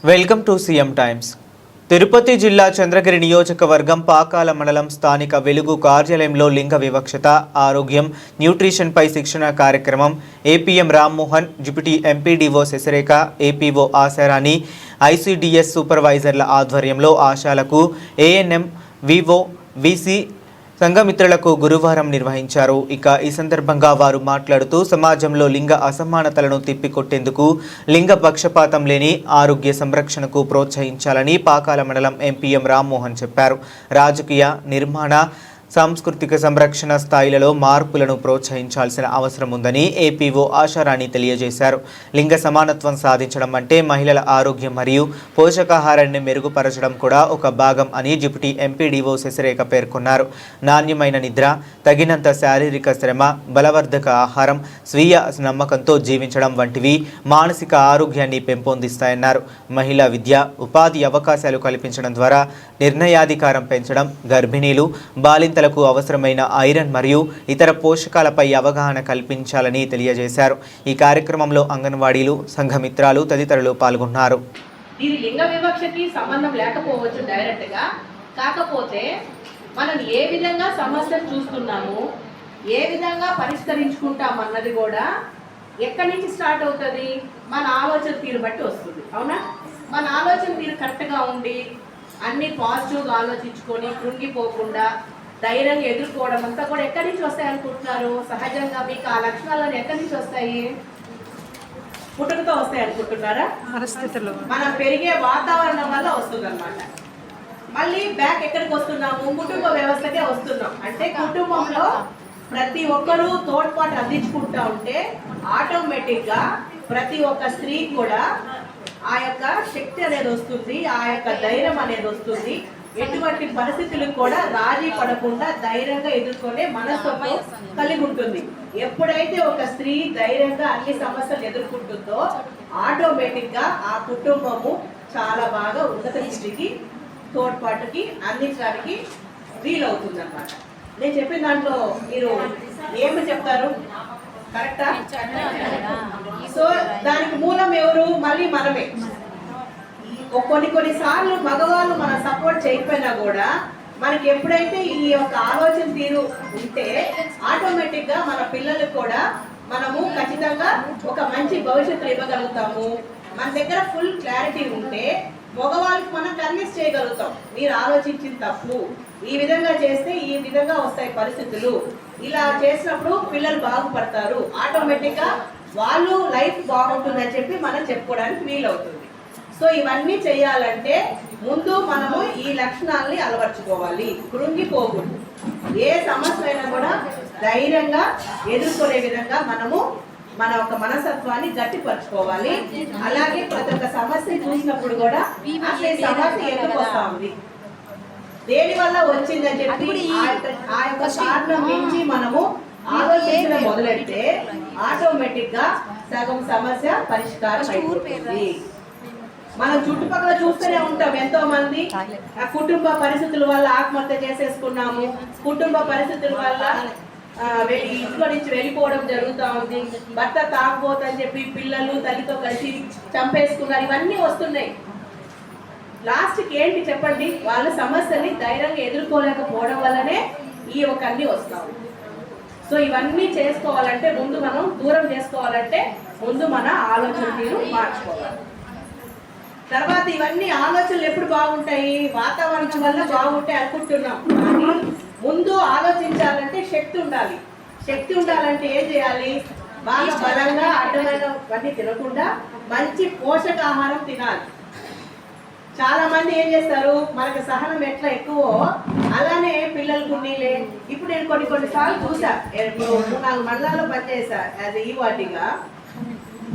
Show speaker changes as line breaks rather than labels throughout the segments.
Welcome to CM times. Tirupati జిల్లా చంద్రగిరి నియోజకవర్గం పాకాల మండలం స్థానిక వెలుగు కార్యాలయంలో లింగ వివక్షత, ఆరోగ్యం, న్యూట్రిషన్పై శిక్షణ కార్యక్రమం APM Rammohan, deputy MPDO Sasirekha, APO Asharani, ICDS సూపర్వైజర్ల ఆధ్వర్యంలో ఆశాలకు ఏఎన్ఎం, వివో, వీసీ సంఘమిత్రులకు గురువారం నిర్వహించారు. ఇక ఈ సందర్భంగా వారు మాట్లాడుతూ సమాజంలో లింగ అసమానతలను తిప్పికొట్టేందుకు లింగ పక్షపాతం లేని ఆరోగ్య సంరక్షణకు ప్రోత్సహించాలని పాకాల మండలం ఎంపీఎం రామ్మోహన్ చెప్పారు. రాజకీయ, నిర్మాణ, సాంస్కృతిక సంరక్షణ స్థాయిలలో మార్పులను ప్రోత్సహించాల్సిన అవసరం ఉందని ఏపీఓ ఆశారాణి తెలియజేశారు. లింగ సమానత్వం సాధించడం అంటే మహిళల ఆరోగ్యం మరియు పోషకాహారాన్ని మెరుగుపరచడం కూడా ఒక భాగం అని డిప్యూటీ ఎంపీడీఓ శశిరేఖ పేర్కొన్నారు. నాణ్యమైన నిద్ర, తగినంత శారీరక శ్రమ, బలవర్ధక ఆహారం, స్వీయ నమ్మకంతో జీవించడం వంటివి మానసిక ఆరోగ్యాన్ని పెంపొందిస్తాయన్నారు. మహిళా విద్య, ఉపాధి అవకాశాలు కల్పించడం ద్వారా నిర్ణయాధికారం పెంచడం, గర్భిణీలు, బాలింతలకు అవసరమైన ఐరన్ మరియు ఇతర పోషకాలపై అవగాహన కల్పించాలని తెలియజేశారు. ఈ కార్యక్రమంలో అంగన్వాడీలు, సంఘమిత్రాలు తదితరులు పాల్గొన్నారు.
దీని లింగ వివక్షకి సంబంధం లేకపోవచ్చు డైరెక్ట్గా, కాకపోతే మనం ఏ విధంగా సమస్యను చూస్తున్నాము, ఏ విధంగా పరిష్కరించుకుంటాం అన్నది కూడా ఎక్కడి నుంచి స్టార్ట్ అవుతుంది, మన ఆలోచన తీరు బట్టి వస్తుంది. అవునా? మన ఆలోచన తీరు కరెక్ట్గా ఉండి అన్ని పాజిటివ్గా ఆలోచించుకొని కృంగిపోకుండా ధైర్యంగా ఎదుర్కోవడం అంతా కూడా ఎక్కడి నుంచి వస్తాయి అనుకుంటున్నారు? సహజంగా మీకు ఆ లక్షణాలను ఎక్కడి నుంచి వస్తాయి? పుట్టుకతో వస్తాయి అనుకుంటున్నారా? పరిస్థితులు, మనం పెరిగే వాతావరణం వల్ల వస్తుంది అనమాట. మళ్ళీ బ్యాక్ ఎక్కడికి వస్తున్నాము? కుటుంబ వ్యవస్థకే వస్తున్నాం. అంటే కుటుంబంలో ప్రతి ఒక్కరూ తోడ్పాటు అందించుకుంటా ఉంటే ఆటోమేటిక్గా ప్రతి ఒక్క స్త్రీ కూడా ఆ యొక్క శక్తి అనేది వస్తుంది, ఆ యొక్క ధైర్యం అనేది వస్తుంది. ఎటువంటి పరిస్థితులకు కూడా రాజీ పడకుండా ధైర్యంగా ఎదుర్కొనే మనస్తత్వం కలిగి ఉంటుంది. ఎప్పుడైతే ఒక స్త్రీ ధైర్యంగా అన్ని సమస్యలు ఎదుర్కొంటుందో ఆటోమేటిక్గా ఆ కుటుంబము చాలా బాగా ఉన్నత స్థితికి తోడ్పాటుకి అందించడానికి వీలవుతుంది అన్నమాట. నేను చెప్పిన దాంట్లో మీరు ఏమి చెప్తారు? కరెక్టా? సో దానికి మూలం ఎవరు? మళ్ళీ మనమే. కొన్నిసార్లు మగవాళ్ళు మనం సపోర్ట్ చేయకపోయినా కూడా మనకి ఎప్పుడైతే ఈ యొక్క ఆలోచన తీరు ఉంటే ఆటోమేటిక్గా మన పిల్లలకు కూడా మనము ఖచ్చితంగా ఒక మంచి భవిష్యత్తు ఇవ్వగలుగుతాము. మన దగ్గర ఫుల్ క్లారిటీ ఉంటే మగవాళ్ళకి మనం కన్విన్స్ చేయగలుగుతాం. మీరు ఆలోచించిన తప్పు, ఈ విధంగా చేస్తే ఈ విధంగా వస్తాయి పరిస్థితులు, ఇలా చేసినప్పుడు పిల్లలు బాగుపడతారు, ఆటోమేటిక్గా వాళ్ళు లైఫ్ బాగుంటుందని చెప్పి మనం చెప్పుకోవడానికి వీలవుతుంది. సో ఇవన్నీ చేయాలంటే ముందు మనము ఈ లక్షణాలని అలవర్చుకోవాలి. కృంగిపోకూడదు. ఏ సమస్య అయినా కూడా ధైర్యంగా ఎదుర్కొనే విధంగా మనము మన ఒక మనస్తత్వాన్ని గట్టిపరచుకోవాలి. అలాగే ప్రతి ఒక్క సమస్య చూసినప్పుడు కూడా అసలు ఈ సమస్య ఎందుకు వస్తా ఉంది, దేని వల్ల వచ్చిందని చెప్పి ఆ యొక్క కారణం నుంచి మనము ఆలోచించడం మొదలెడితే ఆటోమేటిక్ గా సగం సమస్య పరిష్కారం అయిపోతుంది. మనం చుట్టుపక్కల చూస్తూనే ఉంటాం, ఎంతో మంది కుటుంబ పరిస్థితుల వల్ల ఆత్మహత్య చేసేసుకున్నాము, కుటుంబ పరిస్థితుల వల్ల ఇంట్లో నుంచి వెళ్ళిపోవడం జరుగుతూ ఉంది, భర్త తాగబోతని చెప్పి పిల్లలు తల్లితో కలిసి చంపేసుకున్నారు, ఇవన్నీ వస్తున్నాయి. లాస్ట్కి ఏంటి చెప్పండి? వాళ్ళ సమస్యని ధైర్యంగా ఎదుర్కోలేకపోవడం వల్లనే ఈ ఒక అన్ని వస్తాము. సో ఇవన్నీ చేసుకోవాలంటే ముందు మనం దూరం చేసుకోవాలంటే ముందు మన ఆలోచన తీరు మార్చుకోవాలి. తర్వాత ఇవన్నీ ఆలోచనలు ఎప్పుడు బాగుంటాయి? వాతావరణం వల్ల బాగుంటాయి అనుకుంటున్నాం, కానీ ముందు ఆలోచించాలంటే శక్తి ఉండాలి. శక్తి ఉండాలంటే ఏం చేయాలి? బాగా బలంగా అడ్డమైనవన్నీ తినకుండా మంచి పోషకాహారం తినాలి. చాలా మంది ఏం చేస్తారు, మనకు సహనం ఎట్లా ఎక్కువో అలానే పిల్లలకు నీళ్ళే. ఇప్పుడు నేను కొన్నిసార్లు చూసా, 3-4 మండలాల్లో పనిచేసా యాజ్ ఈవాటిగా.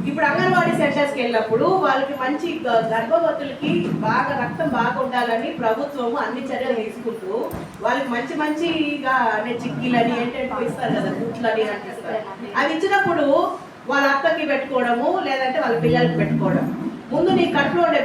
ఇప్పుడు అంగన్వాడీ సెంటర్స్కి వెళ్ళినప్పుడు వాళ్ళకి మంచి గర్భవతులకి బాగా రక్తం బాగా ఉండాలని ప్రభుత్వము అన్ని చర్యలు తీసుకుంటూ వాళ్ళకి మంచి మంచిగా అనే చిక్కీలని ఏంటంటే ఇస్తారు కదా, గుట్లని అంటిస్తారు. అవి ఇచ్చినప్పుడు వాళ్ళ అత్తకి పెట్టుకోవడము, లేదంటే వాళ్ళ పిల్లలకి పెట్టుకోవడం. ముందు నీ కడుపులో ఉండే